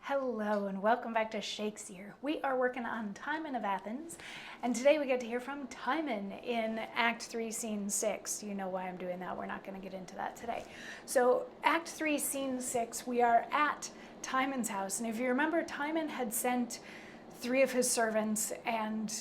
Hello and welcome back to Shakesyear. We are working on Timon of Athens, and today we get to hear from Timon in Act 3, Scene 6. You know why I'm doing that. We're not going to get into that today. So Act 3, Scene 6, we are at Timon's house, and if you remember, Timon had sent 3 of his servants and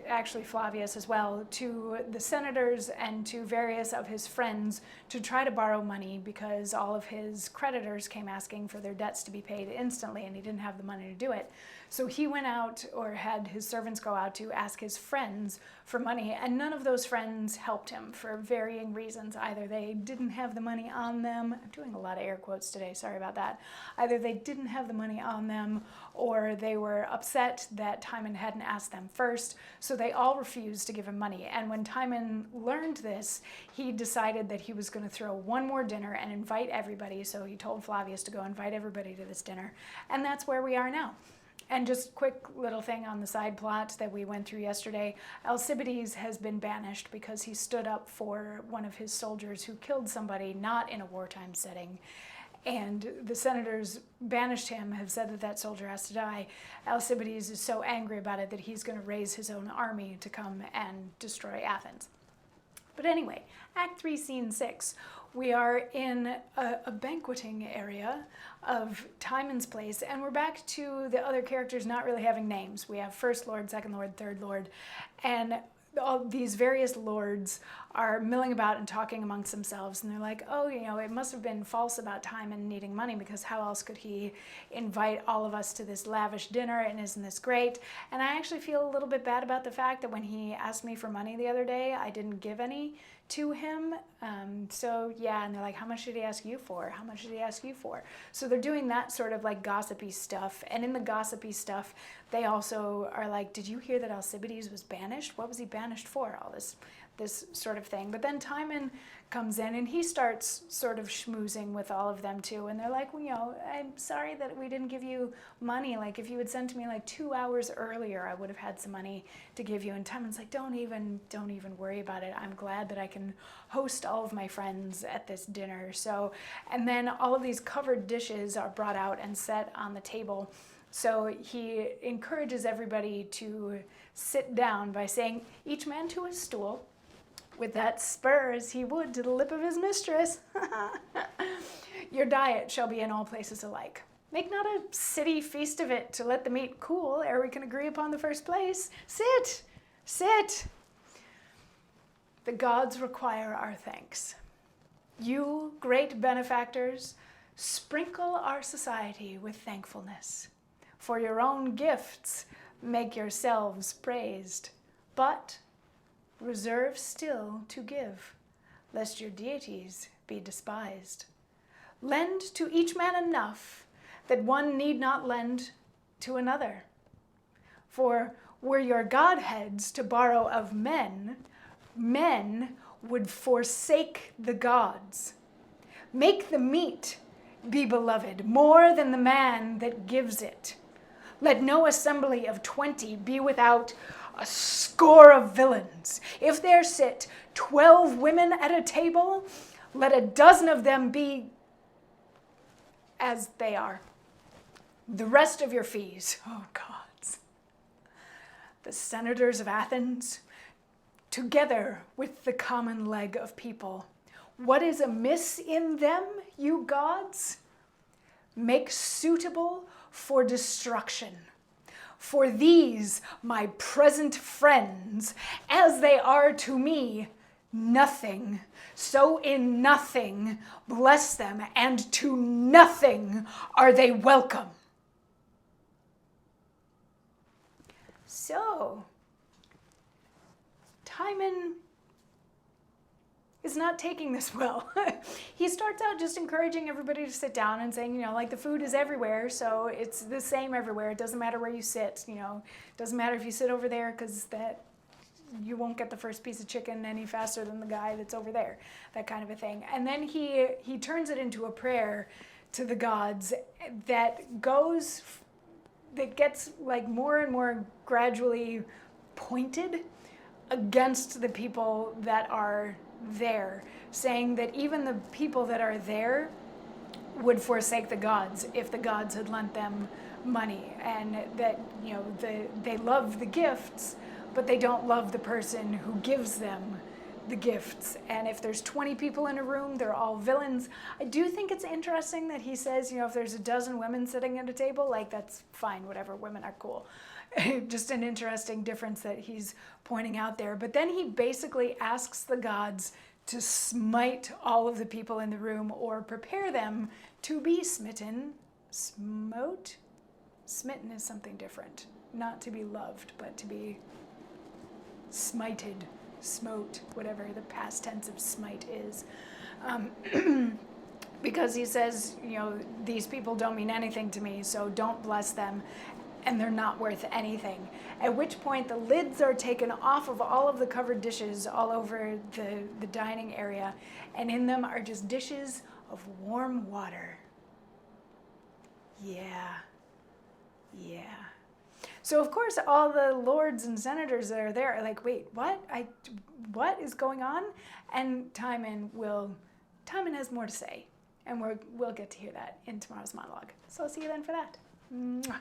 actually Flavius as well, to the senators and to various of his friends to try to borrow money because all of his creditors came asking for their debts to be paid instantly and he didn't have the money to do it. So he went out, or had his servants go out to ask his friends for money, and none of those friends helped him for varying reasons. Either they didn't have the money on them. I'm doing a lot of air quotes today, sorry about that. Either they didn't have the money on them, or they were upset that Timon hadn't asked them first, so they all refused to give him money. And when Timon learned this, he decided that he was going to throw one more dinner and invite everybody. So he told Flavius to go invite everybody to this dinner. And that's where we are now. And just quick little thing on the side plot that we went through yesterday. Alcibiades has been banished because he stood up for one of his soldiers who killed somebody not in a wartime setting. And the senators banished him, have said that that soldier has to die. Alcibiades is so angry about it that he's going to raise his own army to come and destroy Athens. But anyway, Act 3, Scene 6. We are in a banqueting area of Timon's place, and we're back to the other characters not really having names. We have First Lord, Second Lord, Third Lord, and all these various lords are milling about and talking amongst themselves, and they're like, oh, you know, it must have been false about Timon needing money, because how else could he invite all of us to this lavish dinner, and isn't this great? And I actually feel a little bit bad about the fact that when he asked me for money the other day, I didn't give any to him. So yeah, and they're like, how much did he ask you for? How much did he ask you for? So they're doing that sort of like gossipy stuff, and in the gossipy stuff, they also are like, did you hear that Alcibiades was banished? What was he banished for? All this sort of thing. But then Timon comes in and he starts sort of schmoozing with all of them too, and they're like, well, you know, I'm sorry that we didn't give you money. Like, if you had sent to me like 2 hours earlier, I would have had some money to give you. And Timon's like, don't even worry about it. I'm glad that I can host all of my friends at this dinner. So, and then all of these covered dishes are brought out and set on the table. So he encourages everybody to sit down by saying, each man to his stool, with that spur as he would to the lip of his mistress. Your diet shall be in all places alike. Make not a city feast of it to let the meat cool, ere we can agree upon the first place. Sit, sit. The gods require our thanks. You, great benefactors, sprinkle our society with thankfulness. For your own gifts make yourselves praised, but reserve still to give, lest your deities be despised. Lend to each man enough that one need not lend to another. For were your godheads to borrow of men, men would forsake the gods. Make the meat be beloved more than the man that gives it. Let no assembly of 20 be without a score of villains. If there sit 12 women at a table, let a dozen of them be as they are. The rest of your fees, oh gods, the senators of Athens, together with the common leg of people, what is amiss in them, you gods? Make suitable for destruction. For these, my present friends, as they are to me, nothing. So in nothing bless them, and to nothing are they welcome. So, Timon is not taking this well. He starts out just encouraging everybody to sit down and saying, you know, like, the food is everywhere, so it's the same everywhere. It doesn't matter where you sit, you know. It doesn't matter if you sit over there, because that you won't get the first piece of chicken any faster than the guy that's over there, that kind of a thing. And then he turns it into a prayer to the gods that gets like more and more gradually pointed against the people that are there, saying that even the people that are there would forsake the gods if the gods had lent them money, and that, you know, they love the gifts, but they don't love the person who gives them the gifts. And if there's 20 people in a room, they're all villains. I do think it's interesting that he says, you know, if there's a dozen women sitting at a table, like, that's fine, whatever, women are cool. Just an interesting difference that he's pointing out there. But then he basically asks the gods to smite all of the people in the room, or prepare them to be smitten. Smote? Smitten is something different. Not to be loved, but to be smited, smote, whatever the past tense of smite is. Because he says, you know, these people don't mean anything to me, so don't bless them, and they're not worth anything. At which point the lids are taken off of all of the covered dishes all over the dining area, and in them are just dishes of warm water. Yeah. So of course all the lords and senators that are there are like, wait, what is going on? And Timon has more to say, and we'll get to hear that in tomorrow's monologue. So I'll see you then for that. Mwah.